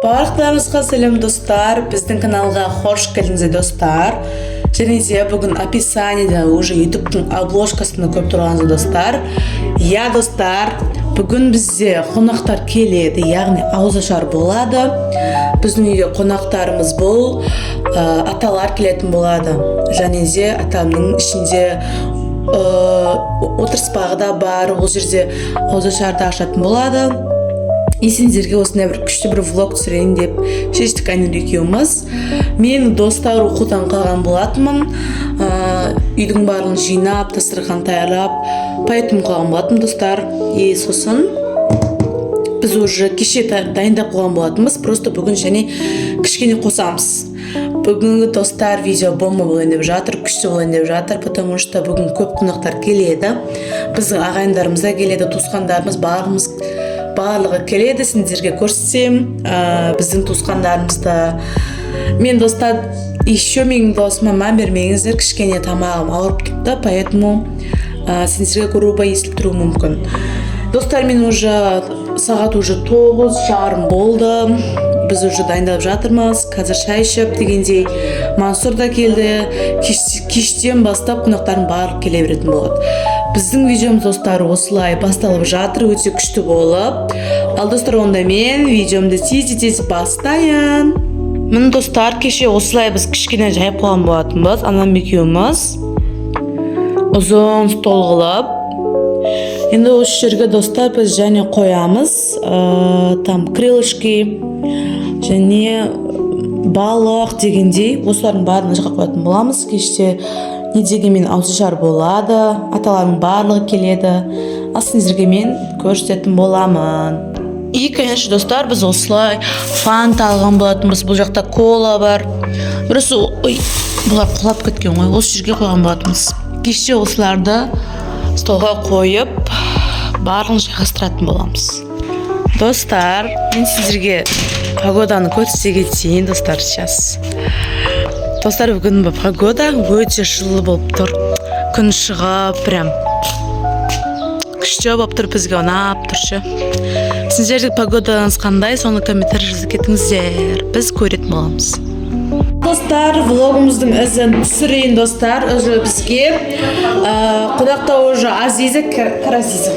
Барлықтарыңызға сәлем достар, біздің каналға қош келдіңіздер достар. Және де бүгін описаниеда уже ютубтың обложкасында көріп тұрғансыздар достар. Я достар, бүгін бізде қонақтар келеді, яғни ауызашар болады. Біздің үйге қонақтарымыз бұл аталар келетін болады. Және де атамның ішінде отырыспағы да бар, ол жерде ауызашарды ашатын болады. Сендерге осындай бір күшті бір влог түсірейін деп шештік Айнұр екеуміз. Мен достар оқудан қалған болатынмын. Үйдің барлығын жинап, дастархан таярлап, поэтому қалған болатынмын достар. Сосын біз уже кеше дайындап қойған болатынбыз. Просто бүгін және кішкене қосамыз. Бүгінгі достар видео бомба болайын деп жатыр, күшті болайын деп жатыр, потому что бүгін көп қонақтар келеді. Біздің ағайындарымыз да келеді, туысқандарымыз барлығы келеді. Сендерге көрсетсем, біздің туысқандарымызды. Мен достар, еще менің досыма мән бермеңіздер, кішкене тамағым ауырып кетті, поэтому сендерге грубо естіліп тұруы мүмкін. Достар, мен уже сағат уже 9:30 болды. Біз уже дайындалып жатырмыз. Қазір шай ішіп дегендей Мансур да келді. Кештен бастап қонақтардың барлығы келе беретін болады. Біздің видеомыз достар осылай басталып жатыр, өте күшті болып. Ал достар, онда мен видеомды тез бастайын. Міне достар, кеше осылай біз кішкене жайып қойған болатынбыз. Анам екеуміз ұзын стол қылып. Енді осы жерге достар біз және қоямыз. Там крылышки және балық дегендей осылардың бәрін жаққа қоятын боламыз. Кеште не дегенмен ауызашар болады, аталардың барлығы келеді. Ал сендерге мен көрсететін боламын. И, конечно, достар, біз осылай фанта алған болатынбыз. Бұл жақта кола бар. Просто бұлар құлап кеткен ғой. Осы жерге қойған болатынбыз. Кеште осыларды столға қойып, барлығын жайғастыратын боламыз. Достар, мен сіздерге погоданы көрсете кетейін, достар, сейчас. Достар, бүгін погода өте жылы болып тұр. Күн шығып, прям күшті болып тұр, бізге ұнап тұршы. Сіздерге погодаңыз қандай, соны комментарий жазып кетіңіздер. Біз көретін боламыз. Достар, влогымыздың ізін түсірейін, достар. Уже бізге қонақта уже Азиза, Азиза.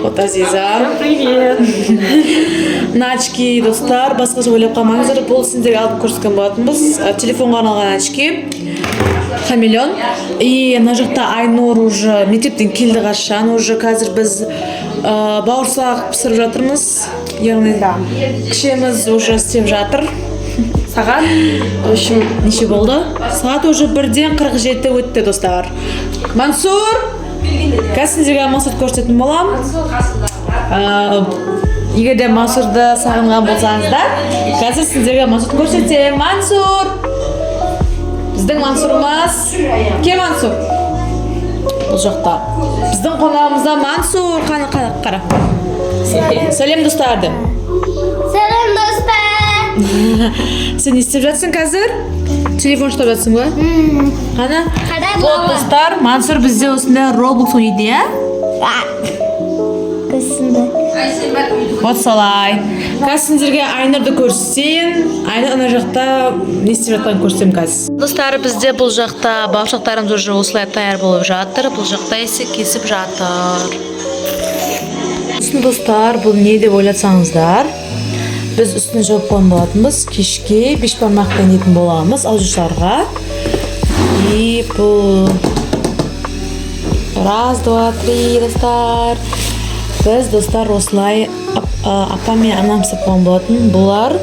Вот Азиза. Привет. Начки, достар, басқаша ойлап қалмаңыздар. Бұл сендерге алып көрсеткен болатынбыз. Телефонға арналған очки. Хамелеон. И ана жақта Айнұр уже мектептен келді қашан. Уже қазір біз бауырсақ пісіріп жатырмыз. Яғни кішеміз уже істеп жатыр. Сағат, в общем, неше болды? Сағат уже 1:47 өтті, достар. Мансур! Қазір сендерге Мансурды көрсететін болам. Егер де Мансурды сағынған болсаңыздар, қазір сендерге Мансурды көрсетем. Мансур! Біздің Мансурымыз. Кем Мансур? Бұл жақта. Біздің қонағымызда Мансур. Қара. Сәлем достарды. Сәлем достар. Сен не істеп жатсың қазір? Телефон ұстап жатсың ба? Қана? Вот достар, Мансур бізде осындай Roblox ойнайды, иә? Вот солай. Қазір сендерге Айнұрды көрсетейін. Айнұр ана жақта не істеп жатқанын көрсетем қазір. Достар, бізде бұл жақта бауырсақтарымыз уже осылай таяр болып жатыр. Бұл жақта есе кесіп жатыр. Достар, бұл не деп ойлатсаңыздар? Біз үстіне жауып қойған болатынбыз. Кешке бешбармақпен етін боламыз ауызашарға. И бұл раз, два, три, достар. Біз, достар, осылай апам мен анам істеп қойған болатын. Бұлар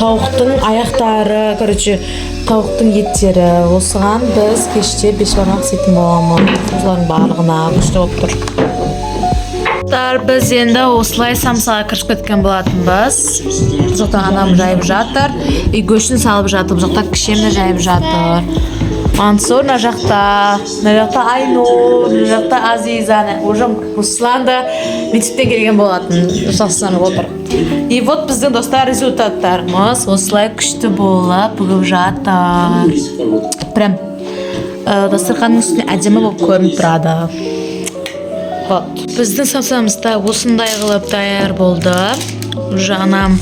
тауықтың аяқтары, тауықтың еттері. Осыған біз кеште бешбармақ істейтін боламыз. Осылардың барлығына күшті болып тұр. Біз енді осылай самсаға кіріп кеткен болатынбыз. Бұл жақта анам жайып жатыр. И көшін салып жатыр. Бұл жақта кішемді жайып жатыр. Мансур на жақта Айнұр, на жақта Азиза. Уже Русланда мектептен келген болатын. Жасанып отыр. И вот біздің достар результаттарымыз осылай күшті болып бүгіп жатыр. Прям дастарханның үстіне әдемі болып көрініп тұрады. Біздің самсамызда осындай қылып даяр болды. уже анам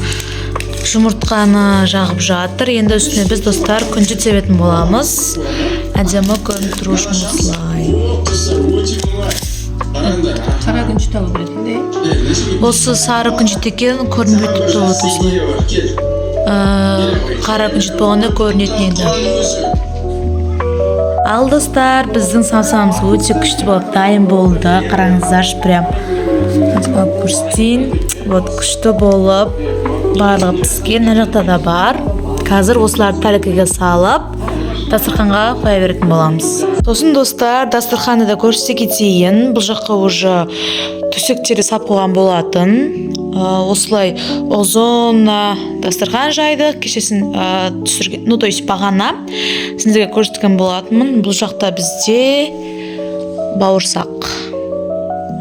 жұмыртқаны жағып жатыр. Енді үстіне біз достар күнжіт себетін боламыз. Әдемі көрініп тұру үшін осылай. Қара күнжіт алу керек еді. Осы сары күнжіт екен, көрінбей тұр осылай. Қара күнжіт болғанда көрінетін еді. Ал достар, біздің самсамыз өте күшті болып дайын болды. Қараңыздаршы, прям көрсетейін. Вот күшті болып барлығы піскен, мына жақта да бар. Қазір осыларды тәлкіге салып дастарханға қоя беретін боламыз. Сосын достар, дастарханды да көрсете кетейін. Бұл жаққа уже төсектері сап қойған болатын. Осылай ұзын дастархан жайды. Кешесін түсірген, то есть бағана сіздерге көрсеткен болатынмын. Бұл жақта бізде бауырсақ.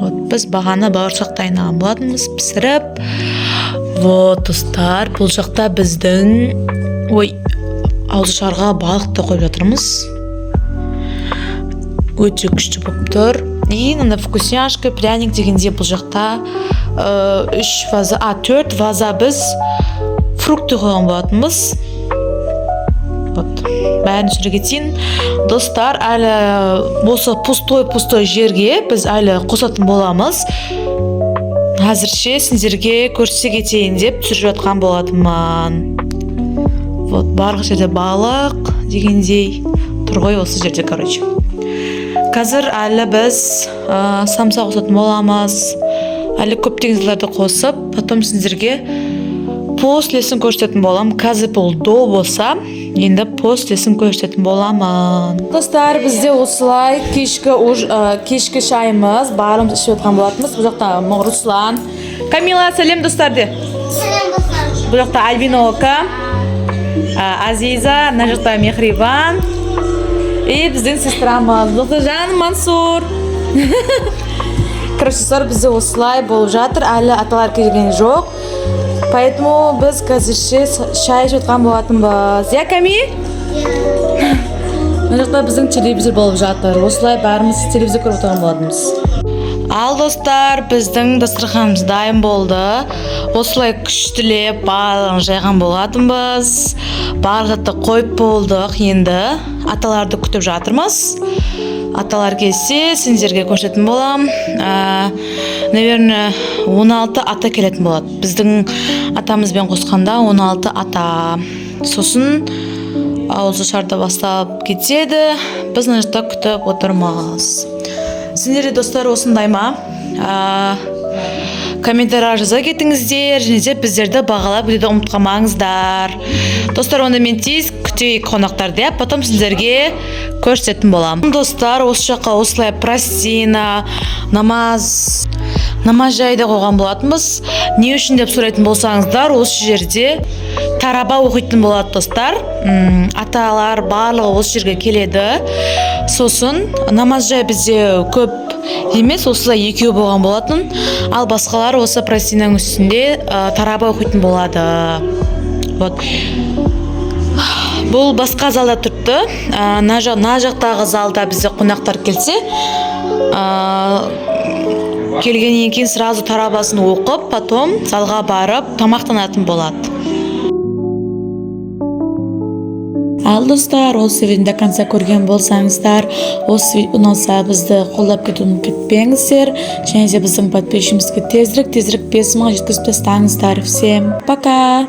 Вот біз бағана бауырсақ дайындаған болатынбыз, пісіріп. Вот достар, бұл жақта біздің ауызашарға балық та қойып жатырмыз. Өте күшті болып тұр. И мына вкусняшка, пряник дегенде бұл жақта 4 ваза біз фрукты қойған болатынбыз. Вот, бәрін түсіре кетейін. Достар, әлі болса пустой жерге біз әлі қосатын боламыз. Әзірше сіздерге көрсете кетейін деп түсіріп жатқан болатынмын. Вот, барлық жерде балық дегендей тұр ғой осы жерде, короче. Қазір әлі біз самса қосатын боламыз. Әлі көптеген заттарды қосып, потом сіздерге послесін көрсететін болам. Қазір бұл до болса, енді послесін көрсететін боламын. Достар, бізде осылай кешкі шайымыз барлығымыз ішіп отқан болатынбыз. Бұл жақта Руслан, Камила, сәлем достар де. Сәлем достар. Бұл жақта Альбина Ока, Азиза, мына жақта Мехриван. И біздің сестрамыз, Жан Мансур. Короче, бізде осылай болып жатыр, әлі аталар келген жоқ. Поэтому біз қазірше шай ішіп отқан болатынбыз. Я, Ками? Мына жақта біздің телевизор болып жатыр. Осылай бәріміз телевизор көріп отырған болатынбыз. Ал достар, біздің дастарханымыз дайын болды. Осылай күштілеп барлығын жайған болатынбыз. Барлықты қойып болдық. Енді аталарды күтіп жатырмыз. Аталар келсе, сендерге көрсететін болам. Наверное, 16 ата келетін болады. Біздің атамызбен қосқанда 16 ата. Сосын ауызашарда бастап кетеді. Біз мына жақта күтіп отырмыз. Сендерде достар осындай ма? Комментария жаза кетіңіздер, және де біздерді бағалап кетуді ұмытпаңыздар. Достар, онда мен тез күтейік қонақтарды, потом сіздерге көрсететін болам. Достар, осы жаққа осылай простина, намаз жайды қойған болатынбыз. Не үшін деп сұрайтын болсаңыздар, осы жерде тараба оқитын болады достар. Аталар барлығы осы жерге келеді. Сосын намаз жай бізде көп емес, осылай екеу болған болатын. Ал басқалар осы простинаның үстінде тараба оқитын болады. Вот. Бұл басқа залда тұрды. На жақтағы залда бізде қонақтар келсе, келгеннен кейін сразу тарабасын оқып, потом залға барып тамақтанатын болады. Ал достар, осы видеоны до конца көрген болсаңыздар, осы видео ұнаса бізді қолдап кетуін ұмытпаңыздар. Және де біздің подписчигімізге тезірек 5000-ға жеткізіп тастаңыздар. Всем пока!